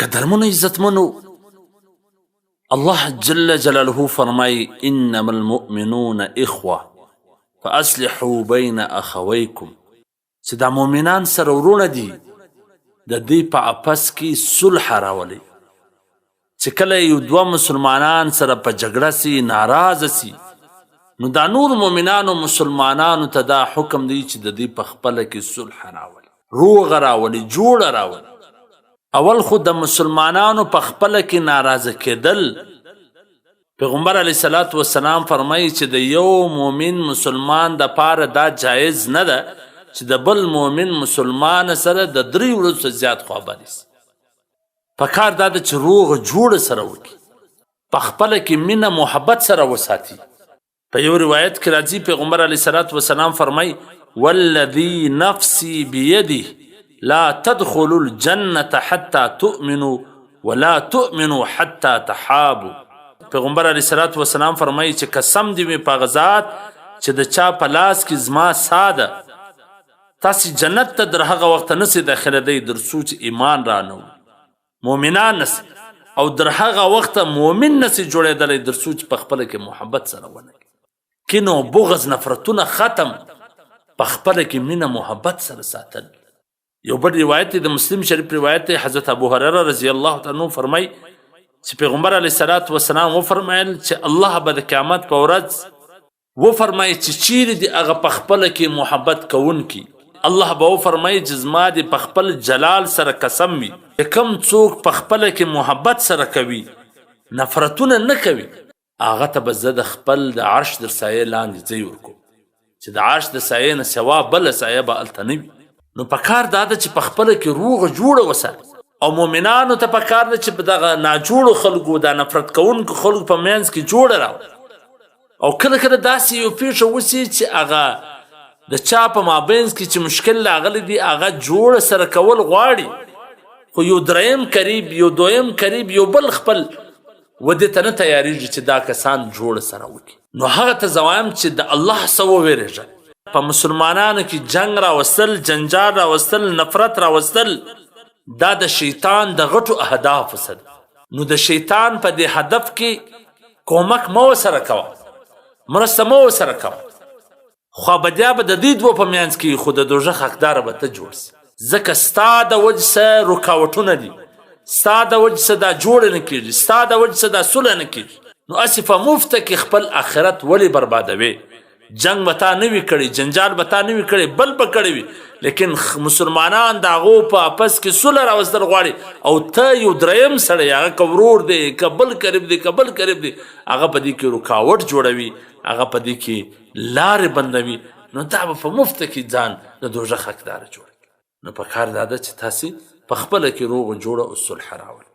قدرمنو عزتمنو الله جل جلاله فرمای انما المؤمنون اخوه فاصلحوا بین اخویکم چې دا مؤمنان سره ورونه دي د دې په اپس کې صلح راولي چې کله یو دوه مسلمانان سره په جګړه سي ناراضه سي نو دا نور مؤمنانو مسلمانانو ته دا حکم دی چې د دې په خپله کې صلح راولي روغه راولي جوړه راولي اول خو د مسلمانانو په خپله کې ناراضه کېدل پیغمبر علیه الصلاة والسلام فرمایي چې د یو مؤمن مسلمان د پاره دا جایز نه ده چې د بل مؤمن مسلمان سره د 3 ورځو زیات خواخوږي سي پکار دا ده چې روغه جوړه سره وکړي په خپله کې مینه محبت سره وساتي په یو روایت کې راځي پیغمبر علیه الصلاة والسلام فرمایي والذي نفسي بيده لا تدخلوا الجنة حتى تؤمنوا ولا تؤمنوا حتى تحابوا پیغمبر علیه الصلاة والسلام فرمایي چې قسم دې مې په غزاد چې د چا په لاس کې زما ساده تاسې جنت ته در هغه وخته نسئ داخلېدی در څو چې ایمان رانه مؤمنان نسئ او در هغه وخته مؤمن نسئ جوړېدلی در څو چې په خپله کې محبت سره ونه کین او بغض نفرتونه ختم په خپله کې مینه محبت سره ساتل یو بل روایت دی د مسلم شریف روایت دی حضرت ابو هریره رضی الله تعالی عنه فرمای چې پیغمبر علیه الصلاة والسلام وفرمایل چې الله به د قیامت په ورځ وفرمای چې چیرې دي هغه په خپله کې محبت کوونکي الله به وفرمای چې زما دې په خپل جلال سره قسم وي کوم څوک په خپله کې محبت سره کوي نفرتونه نه کوي هغه ته به زه د خپل د عرش در سایې لاندې ځای ورکوم چې د عرش د سایې نه سوا بله سایه به هلته نه وي نو پکار دا ده چې په خپله کې روغه جوړه وساتي او مؤمنانو ته پکار ده چې په دغه ناجوړو خلکو دا نفرت کوونکو خلکو په منځ کې جوړه راوړي او کله کله داسې یو پیښه وسي چې هغه د چا په مابینځ کې چې مشکل راغلی دی هغه جوړه سره کول غواړي خو یو دریم قریب یو دویم قریب یو بل خپل ودې ته نه تیاریږي چې دا کسان جوړه سره وکړي نو هغه ته زه وایم چې د الله څخه وویرېږه په مسلمانانو کې جنگ راوستل جنجال راوستل نفرت راوستل دا د شیطان د غټو اهدافو څخه نو د شیطان په دې هدف کې کومک مه ورسره کوه مرسته مه ورسره کوه خوابدیا به د دې دوه په منځ کې خو د دوژخ حقداره به ته جوړ سي ځکه ستا د وجې څه رکاوټونه دي ستا د وجې څه دا جوړه نه کېږي ستا د وجې څه دا صلح نه کېږي نو هسې په مفته کې خپل آخرت ولې بربادوې جنگ به تا نه وي کړی جنجال به تا نه وي کړی بل به کړی وي لیکن مسلمانان د هغو په اپس کې صلح راوستل غواړي او ته یو دریم سړی هغه که ورور دی که بل قریب دی که بل قریب دی هغه په دې کې رکاوټ جوړوي هغه په دې کې لارې بندوي نو دا به په مفته کې ځان د دوژخ حقداره جوړوي نو په کار دا ده چې تاسې په خپله کې روغ جوړه او صلح راولئ